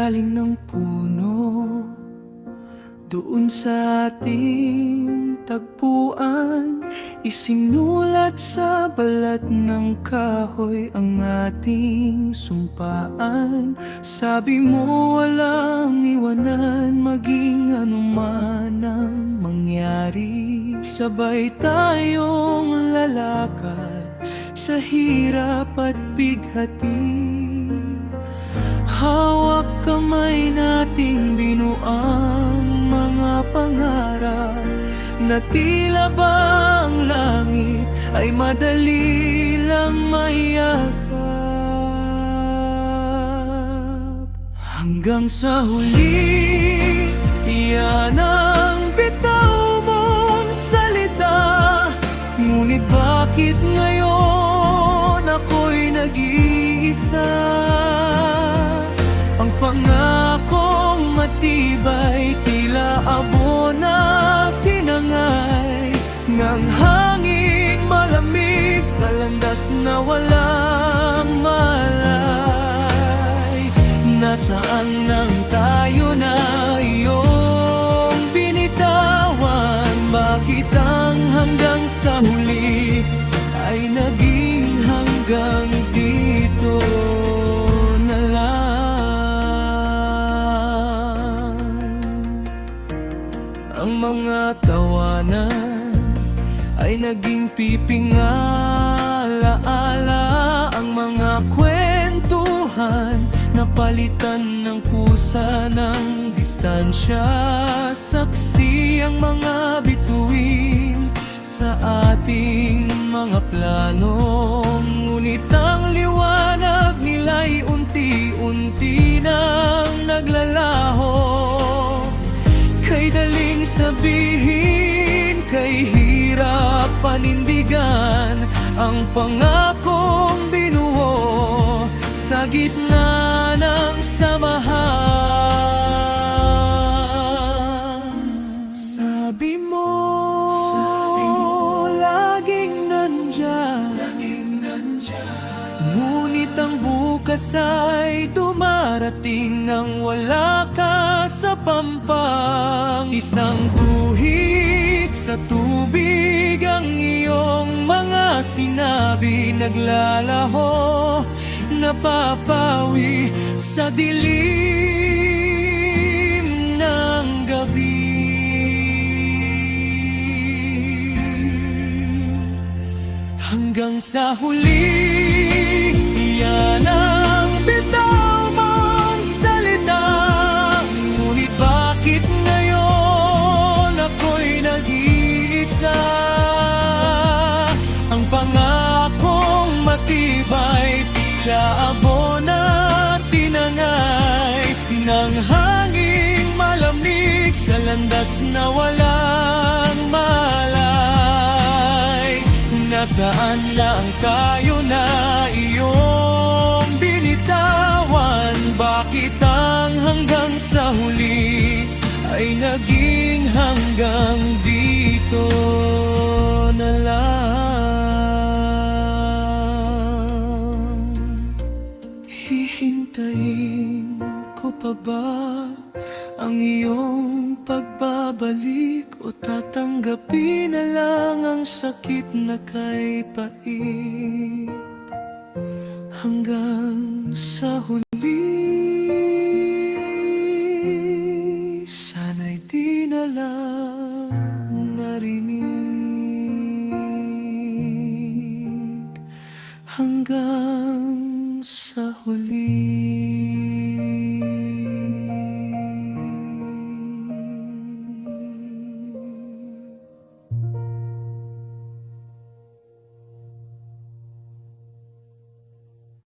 ilalim ng puno, doon sa ating tagpuan, isinulat sa balat ng kahoy ang ating sumpaan. Sabi mo walang iwanan, maging anuman ang mangyari. Sabay tayong lalakad sa hirap at bighati. Hawak kamay nating binuang mga pangarap, na tila ba ang langit ay madali lang mayakap. Hanggang sa huli, iyan ang bitaw mong salita. Ngunit bakit ngayon ako'y nag-iisa? Ang pangakong matibay, tila abo na tinangay, ngang hangin malamig sa landas na walang malay. Nasaan nang tayo na iyong binitawan? Bakit ang hanggang sa huli ay naging hanggang dito na lang? Ang mga tawanan ay naging piping alaala. Ang mga kwentuhan napalitan ng kusa ng distansya. Saksi ang mga bituin sa ating mga plano, ngunit ang liwanag nila'y unti-unti nang naglalaho. Kay daling sabihin, kay hirap panindigan, ang pangakong binuo sa gitna ng samahan. Sabi mo laging nandyan, ngunit ang bukas ay dumarating nang wala ka sa pampang. Isang guhit sa tubig ang iyong mga sinabi, naglalaho, napapawi sa dilim ng gabi. Hanggang sa huli, iyan ang bitaw mong salita. Ngunit bakit ngayon ako'y nag-iisa? Ang pangakong matibay, tila abo na tinangay, ng hanging malamig sa landas na walang malay. Nasaan na ang tayo na iyong binitawan? Bakit ang hanggang sa huli ay naging hanggang dito na lang? Hihintayin ko pa ba ang iyong pagbabalik, o tatanggapin na lang ang sakit na kay pait? Hanggang sa huli